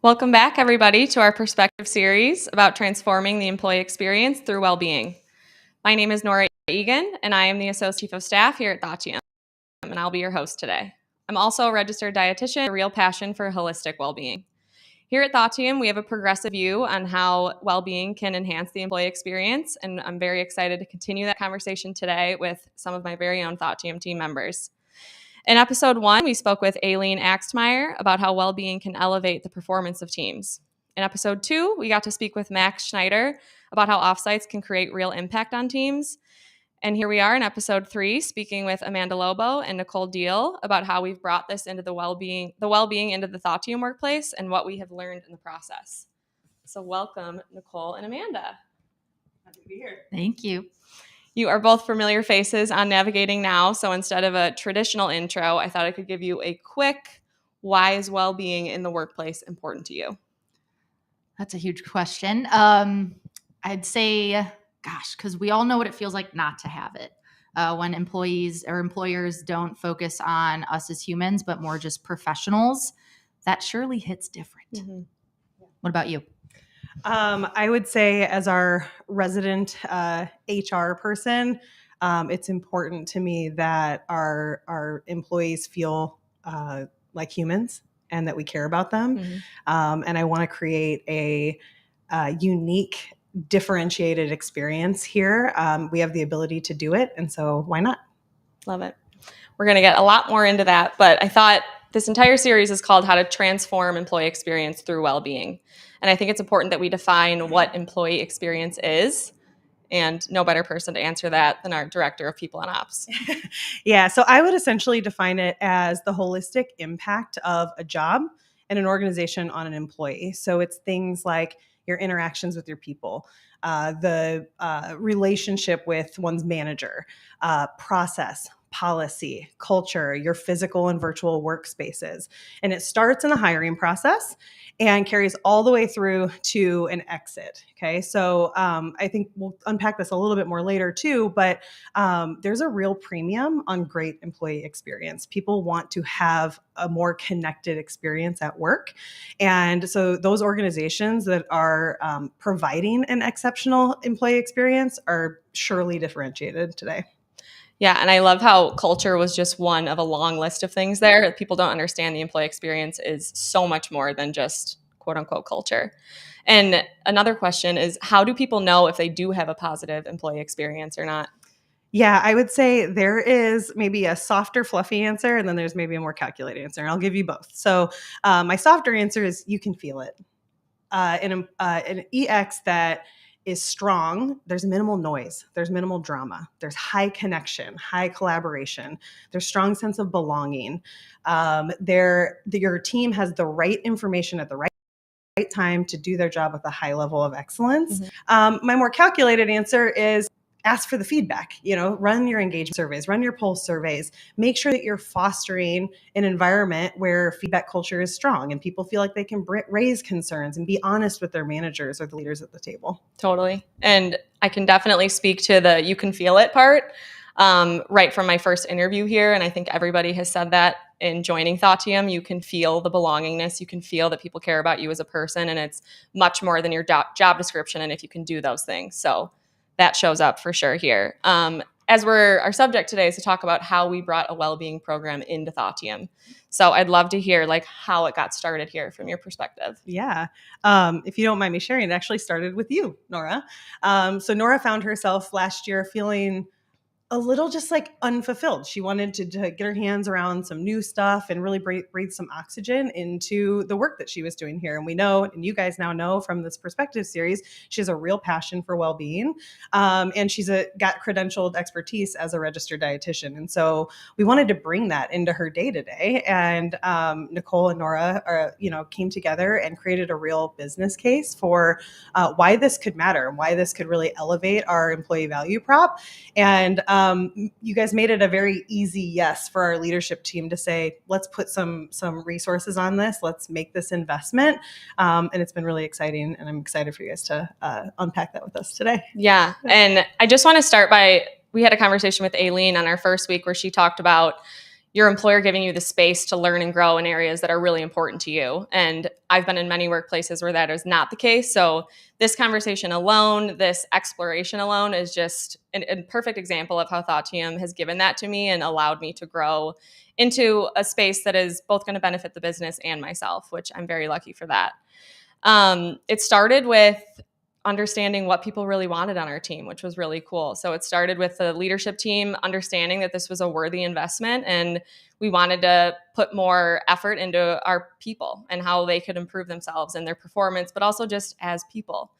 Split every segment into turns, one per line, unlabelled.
Welcome back, everybody, to our Perspective series about transforming the employee experience through well-being. My name is Nora Egan, and I am the Associate Chief of Staff here at Thoughtium, and I'll be your host today. I'm also a registered dietitian, a real passion for holistic well-being. Here at Thoughtium, we have a progressive view on how well-being can enhance the employee experience, and I'm very excited to continue that conversation today with some of my very own Thoughtium team members. In episode 1, we spoke with Aileen Axtmeyer about how well-being can elevate the performance of teams. In episode 2, we got to speak with Max Schneider about how offsites can create real impact on teams. And here we are in episode 3, speaking with Amanda Lobo and Nicole Diehl about how we've brought this into the well-being into the Thoughtium workplace and what we have learned in the process. So welcome, Nicole and Amanda.
Happy to be here.
Thank you.
You are both familiar faces on Navigating Now, so instead of a traditional intro, I thought I could give you a quick, why is well-being in the workplace important to you?
That's a huge question. I'd say, because we all know what it feels like not to have it. When employees or employers don't focus on us as humans, but more just professionals, that surely hits different. Mm-hmm. What about you?
I would say as our resident HR person, it's important to me that our employees feel like humans and that we care about them. Mm-hmm. And I want to create a unique, differentiated experience here. We have the ability to do it. And so why not?
Love it. We're going to get a lot more into that, but I thought this entire series is called How to Transform Employee Experience Through Well-Being. And I think it's important that we define what employee experience is. And no better person to answer that than our Director of People and Ops.
Yeah, so I would essentially define it as the holistic impact of a job and an organization on an employee. So it's things like your interactions with your people, the relationship with one's manager, process, policy, culture, your physical and virtual workspaces. And it starts in the hiring process and carries all the way through to an exit. Okay, so I think we'll unpack this a little bit more later too, but there's a real premium on great employee experience. People want to have a more connected experience at work. And so those organizations that are providing an exceptional employee experience are surely differentiated today.
Yeah, and I love how culture was just one of a long list of things there. People don't understand the employee experience is so much more than just quote unquote culture. And another question is, how do people know if they do have a positive employee experience or not?
Yeah, I would say there is maybe a softer, fluffy answer, and then there's maybe a more calculated answer, and I'll give you both. So my softer answer is you can feel it. An EX that is strong, there's minimal noise, there's minimal drama, there's high connection, high collaboration, there's strong sense of belonging. Your team has the right information at the right time to do their job with a high level of excellence. Mm-hmm. My more calculated answer is ask for the feedback, run your engagement surveys, run your pulse surveys, make sure that you're fostering an environment where feedback culture is strong and people feel like they can raise concerns and be honest with their managers or the leaders at the table.
Totally. And I can definitely speak to the you can feel it part right from my first interview here. And I think everybody has said that in joining Thoughtium. You can feel the belongingness. You can feel that people care about you as a person, and it's much more than your job description. And if you can do those things. So that shows up for sure here. Our subject today is to talk about how we brought a well-being program into Thoughtium. So I'd love to hear how it got started here from your perspective.
Yeah. If you don't mind me sharing, it actually started with you, Nora. So Nora found herself last year feeling a little just unfulfilled. She wanted to get her hands around some new stuff and really breathe some oxygen into the work that she was doing here. And we know, and you guys now know from this Perspective series, she has a real passion for well-being. And she's got credentialed expertise as a registered dietitian. And so we wanted to bring that into her day-to-day. And Nicole and Nora came together and created a real business case for why this could matter, why this could really elevate our employee value prop. And you guys made it a very easy yes for our leadership team to say, let's put some resources on this. Let's make this investment. And it's been really exciting. And I'm excited for you guys to unpack that with us today.
Yeah. And I just want to start by, we had a conversation with Aileen on our first week where she talked about, your employer giving you the space to learn and grow in areas that are really important to you. And I've been in many workplaces where that is not the case. So this conversation alone, this exploration alone is just a perfect example of how Thoughtium has given that to me and allowed me to grow into a space that is both going to benefit the business and myself, which I'm very lucky for that. It started with understanding what people really wanted on our team, which was really cool. So it started with the leadership team understanding that this was a worthy investment, and we wanted to put more effort into our people and how they could improve themselves and their performance, but also just as people.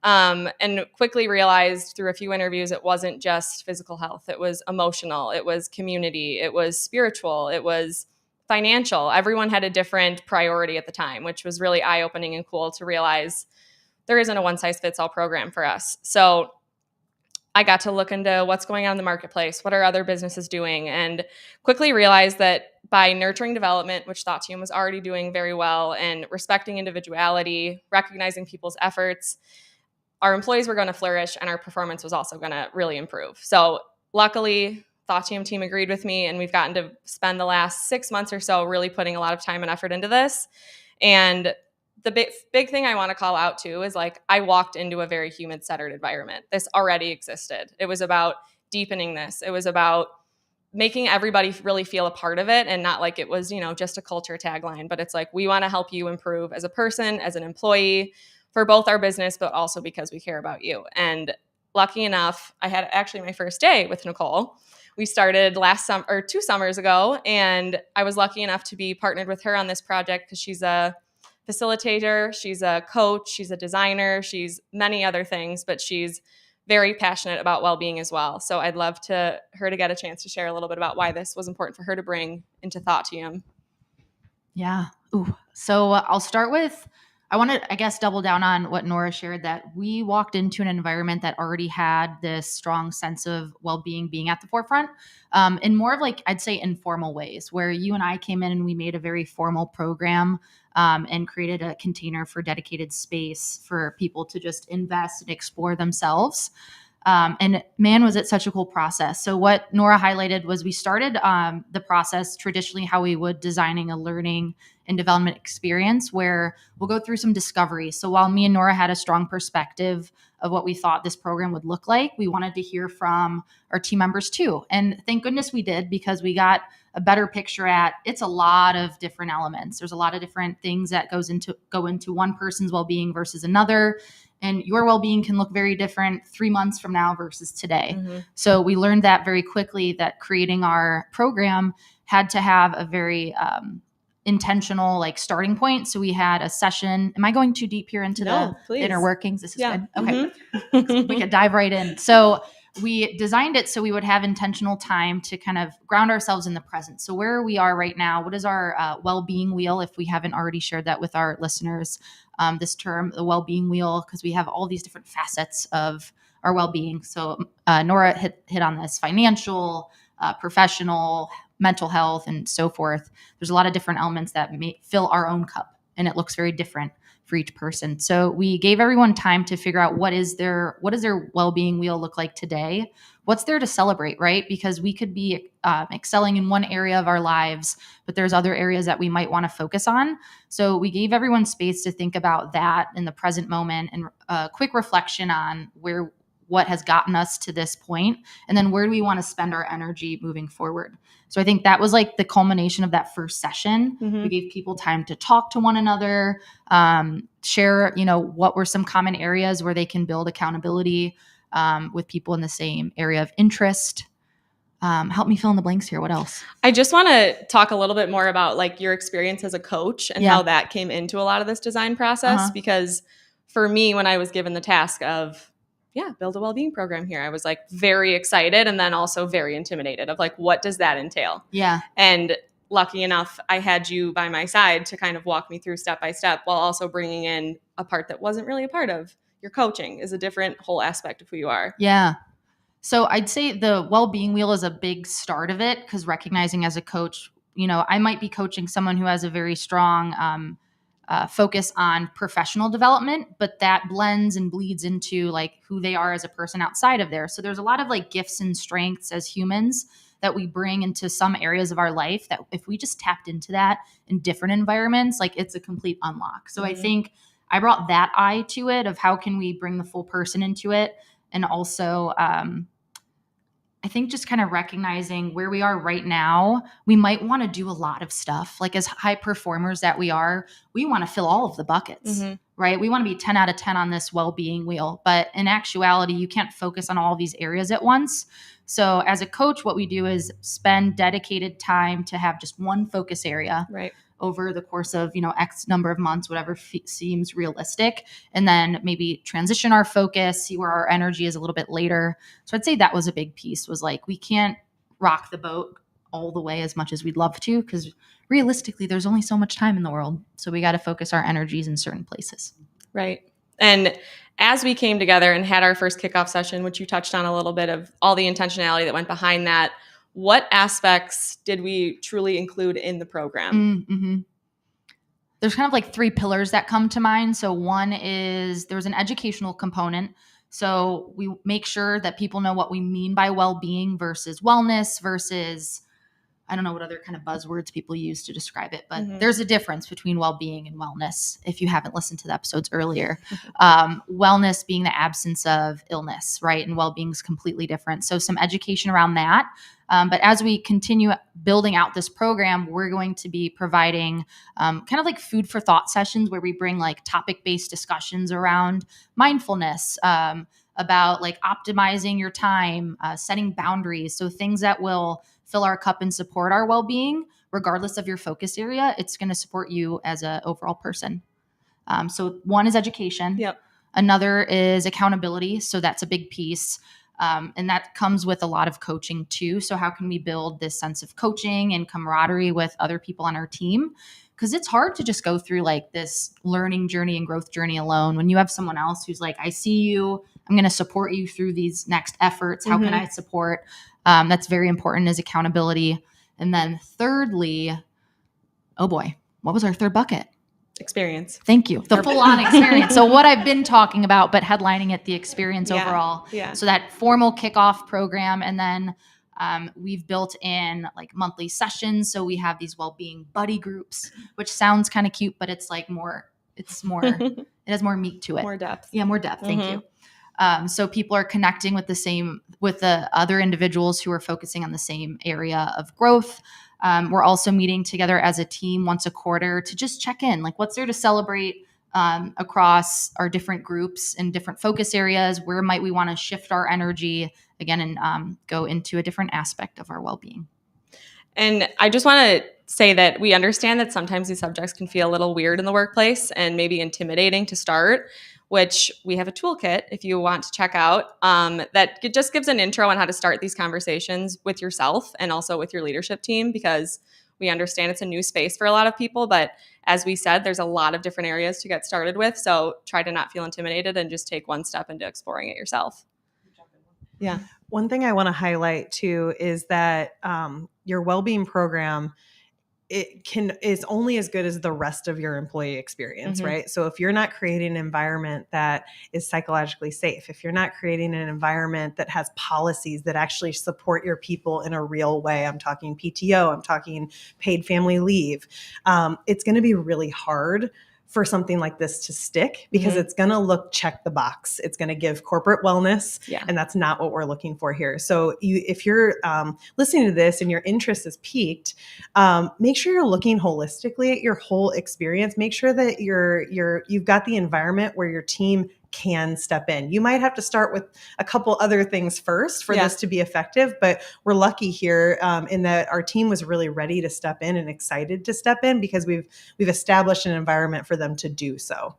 And quickly realized through a few interviews, it wasn't just physical health. It was emotional, it was community, it was spiritual, it was financial. Everyone had a different priority at the time, which was really eye-opening and cool to realize there isn't a one-size-fits-all program for us. So I got to look into what's going on in the marketplace, what are other businesses doing, and quickly realized that by nurturing development, which Thoughtium was already doing very well, and respecting individuality, recognizing people's efforts, our employees were going to flourish and our performance was also going to really improve. So luckily, Thoughtium team agreed with me, and we've gotten to spend the last 6 months or so really putting a lot of time and effort into this. And the big thing I want to call out too is like I walked into a very human-centered environment. This already existed. It was about deepening this. It was about making everybody really feel a part of it and not like it was, just a culture tagline, but it's like we want to help you improve as a person, as an employee, for both our business, but also because we care about you. And lucky enough, I had actually my first day with Nicole. We started last summer or 2 summers ago, and I was lucky enough to be partnered with her on this project because she's a facilitator, she's a coach, she's a designer, she's many other things, but she's very passionate about well-being as well. So I'd love her to get a chance to share a little bit about why this was important for her to bring into Thoughtium.
Yeah. Ooh. So I'll start with, I want to, I guess, double down on what Nora shared, that we walked into an environment that already had this strong sense of well-being being at the forefront, in more of like, I'd say informal ways, where you and I came in and we made a very formal program and created a container for dedicated space for people to just invest and explore themselves. And man, was it such a cool process. So what Nora highlighted was we started the process traditionally how we would, designing a learning and development experience where we'll go through some discovery. So while me and Nora had a strong perspective of what we thought this program would look like, we wanted to hear from our team members too. And thank goodness we did, because we got a better picture at it's a lot of different elements. There's a lot of different things that go into one person's well-being versus another. And your well-being can look very different 3 months from now versus today. Mm-hmm. So we learned that very quickly, that creating our program had to have a very intentional like starting point. So we had a session. Am I going too deep here into the inner workings? This is good. Okay. Mm-hmm. We could dive right in. So we designed it so we would have intentional time to kind of ground ourselves in the present. So where we are right now, what is our well-being wheel, if we haven't already shared that with our listeners, this term, the well-being wheel, because we have all these different facets of our well-being. So Nora hit on this: financial, professional, mental health, and so forth. There's a lot of different elements that may fill our own cup, and it looks very different for each person. So we gave everyone time to figure out what does their well-being wheel look like today? What's there to celebrate, right? Because we could be excelling in one area of our lives, but there's other areas that we might want to focus on. So we gave everyone space to think about that in the present moment, and a quick reflection on what has gotten us to this point, and then where do we want to spend our energy moving forward. So I think that was like the culmination of that first session. Mm-hmm. We gave people time to talk to one another, share, what were some common areas where they can build accountability with people in the same area of interest. Help me fill in the blanks here. What else?
I just want to talk a little bit more about like your experience as a coach and how that came into a lot of this design process. Because for me, when I was given the task of build a well-being program here, I was like very excited and then also very intimidated of like, what does that entail?
Yeah.
And lucky enough, I had you by my side to kind of walk me through step by step, while also bringing in a part that wasn't really a part of your coaching, is a different whole aspect of who you are.
Yeah. So I'd say the well-being wheel is a big start of it, because recognizing as a coach, I might be coaching someone who has a very strong focus on professional development, but that blends and bleeds into like who they are as a person outside of there. So there's a lot of like gifts and strengths as humans that we bring into some areas of our life that if we just tapped into that in different environments, like it's a complete unlock. So I think I brought that eye to it of how can we bring the full person into it. And also, I think just kind of recognizing where we are right now, we might want to do a lot of stuff. Like as high performers that we are, we want to fill all of the buckets, right? We want to be 10 out of 10 on this well-being wheel. But in actuality, you can't focus on all these areas at once. So as a coach, what we do is spend dedicated time to have just one focus area.
Right.
Over the course of, X number of months, whatever seems realistic, and then maybe transition our focus, see where our energy is a little bit later. So I'd say that was a big piece, was like, we can't rock the boat all the way as much as we'd love to, because realistically, there's only so much time in the world. So we got to focus our energies in certain places.
Right. And as we came together and had our first kickoff session, which you touched on a little bit of all the intentionality that went behind that, what aspects did we truly include in the program?
There's kind of like 3 pillars that come to mind. So one is there's an educational component. So we make sure that people know what we mean by well-being versus wellness versus, I don't know what other kind of buzzwords people use to describe it, but there's a difference between well-being and wellness. If you haven't listened to the episodes earlier, wellness being the absence of illness, right? And well-being is completely different. So some education around that. But as we continue building out this program, we're going to be providing kind of like food for thought sessions where we bring like topic-based discussions around mindfulness, about like optimizing your time, setting boundaries. So things that will fill our cup and support our well-being, regardless of your focus area. It's going to support you as an overall person. So one is education.
Yep.
Another is accountability. So that's a big piece. And that comes with a lot of coaching too. So how can we build this sense of coaching and camaraderie with other people on our team? Because it's hard to just go through like this learning journey and growth journey alone. When you have someone else who's like, I see you, I'm going to support you through these next efforts. How can I support? That's very important, is accountability. And then thirdly, oh boy, what was our third bucket?
Experience.
Thank you. The full-on experience. So what I've been talking about, but headlining it, the experience overall.
Yeah.
So that formal kickoff program. And then we've built in like monthly sessions. So we have these well-being buddy groups, which sounds kind of cute, but it's like it has more meat to it.
More depth.
Yeah, more depth. Thank you. So people are connecting with the other individuals who are focusing on the same area of growth. We're also meeting together as a team once a quarter to just check in, like what's there to celebrate across our different groups and different focus areas. Where might we want to shift our energy again and go into a different aspect of our well-being.
And I just want to say that we understand that sometimes these subjects can feel a little weird in the workplace and maybe intimidating to start, which we have a toolkit if you want to check out that just gives an intro on how to start these conversations with yourself and also with your leadership team, because we understand it's a new space for a lot of people. But as we said, there's a lot of different areas to get started with. So try to not feel intimidated and just take one step into exploring it yourself. Yeah.
One thing I want to highlight too is that your well-being program, is only as good as the rest of your employee experience, right? So if you're not creating an environment that is psychologically safe, if you're not creating an environment that has policies that actually support your people in a real way, I'm talking PTO, I'm talking paid family leave, it's going to be really hard for something like this to stick, because it's going to check the box. It's going to give corporate wellness.
Yeah.
And that's not what we're looking for here. So if you're listening to this and your interest is piqued, make sure you're looking holistically at your whole experience. Make sure that you've got the environment where your team can step in. You might have to start with a couple other things first for this to be effective, but we're lucky here in that our team was really ready to step in and excited to step in, because we've established an environment for them to do so.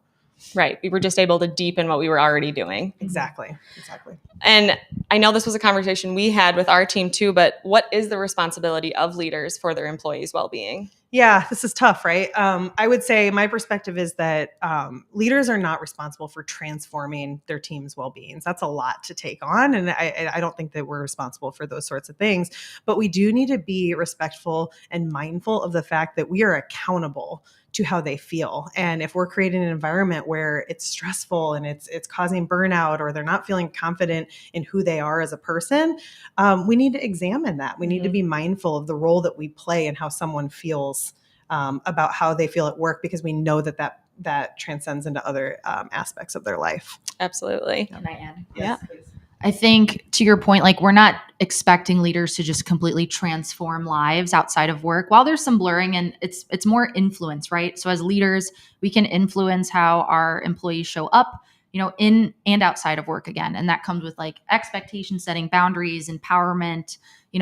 Right. We were just able to deepen what we were already doing.
Exactly.
And I know this was a conversation we had with our team too, but what is the responsibility of leaders for their employees' well-being?
Yeah, this is tough, right? I would say my perspective is that leaders are not responsible for transforming their team's well-being. That's a lot to take on. And I don't think that we're responsible for those sorts of things. But we do need to be respectful and mindful of the fact that we are accountable to how they feel. And if we're creating an environment where it's stressful and it's causing burnout, or they're not feeling confident in who they are as a person, we need to examine that. We need to be mindful of the role that we play and how someone feels about how they feel at work, because we know that transcends into other aspects of their life.
Absolutely.
Can I add?
Yes,
Yeah.
please.
I think to your point, like we're not expecting leaders to just completely transform lives outside of work. While there's some blurring and it's more influence, right? So as leaders, we can influence how our employees show up, in and outside of work again. And that comes with like expectation setting, boundaries, empowerment,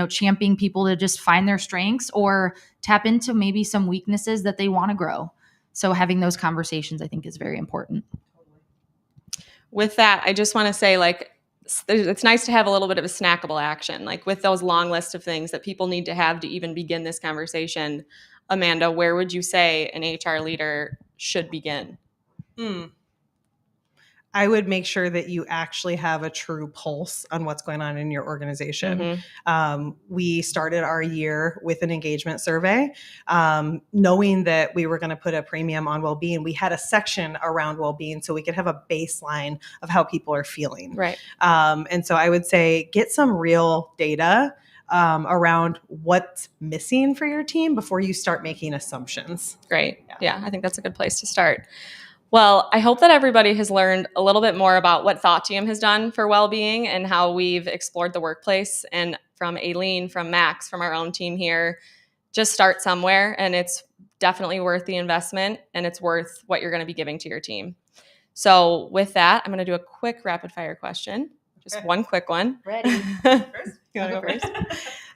championing people to just find their strengths or tap into maybe some weaknesses that they want to grow. So having those conversations, I think, is very important.
With that, I just want to say, like, it's nice to have a little bit of a snackable action, like with those long list of things that people need to have to even begin this conversation. Amanda, where would you say an HR leader should begin?
I would make sure that you actually have a true pulse on what's going on in your organization. We started our year with an engagement survey, knowing that we were going to put a premium on well-being. We had a section around well-being so we could have a baseline of how people are feeling.
Right.
And so I would say get some real data around what's missing for your team before you start making assumptions.
Great. Yeah, I think that's a good place to start. Well, I hope that everybody has learned a little bit more about what Thoughtium has done for well-being and how we've explored the workplace. And from Aileen, from Max, from our own team here, just start somewhere, and it's definitely worth the investment, and it's worth what you're going to be giving to your team. So with that, I'm going to do a quick rapid fire question. Just one quick one.
Ready.
First?
You want to go first?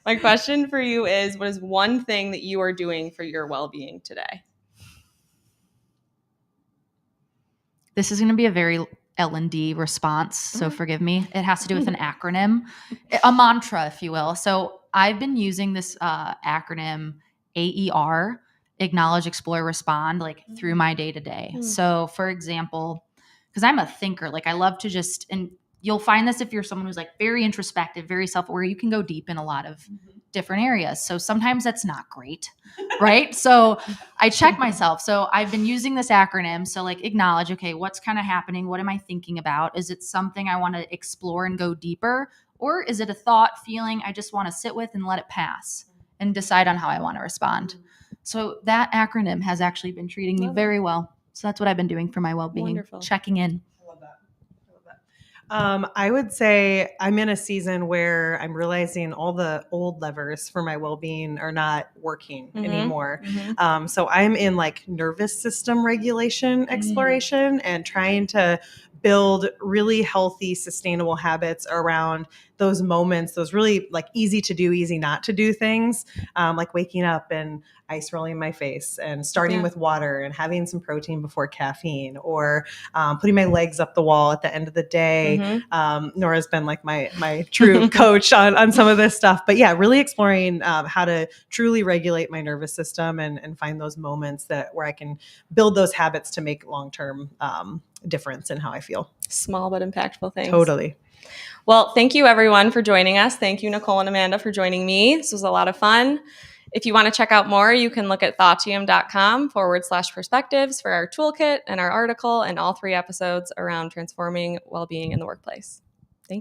My question for you is, what is one thing that you are doing for your well-being today?
This is going to be a very L&D response, so forgive me. It has to do with an acronym, a mantra, if you will. So I've been using this acronym AER, Acknowledge, Explore, Respond, like through my day-to-day. So for example, because I'm a thinker, like I love to just, and you'll find this if you're someone who's like very introspective, very self-aware, you can go deep in a lot of different areas. So sometimes that's not great, right? So I check myself. So I've been using this acronym. So like acknowledge, okay, what's kind of happening? What am I thinking about? Is it something I want to explore and go deeper? Or is it a thought, feeling I just want to sit with and let it pass and decide on how I want to respond? So that acronym has actually been treating me very well. So that's what I've been doing for my well-being.
Wonderful.
Checking in.
I love that. I would say I'm in a season where I'm realizing all the old levers for my well-being are not working anymore. So I'm in like nervous system regulation exploration and trying to build really healthy, sustainable habits around those moments, those really like easy to do, easy not to do things, like waking up and ice rolling my face and starting with water and having some protein before caffeine, or putting my legs up the wall at the end of the day. Nora's been like my true coach on some of this stuff. But yeah, really exploring how to truly regulate my nervous system and find those moments where I can build those habits to make long-term difference in how I feel.
Small but impactful things.
Totally.
Well, thank you everyone for joining us. Thank you, Nicole and Amanda, for joining me. This was a lot of fun. If you want to check out more, you can look at thoughttium.com/perspectives for our toolkit and our article and all 3 episodes around transforming well-being in the workplace.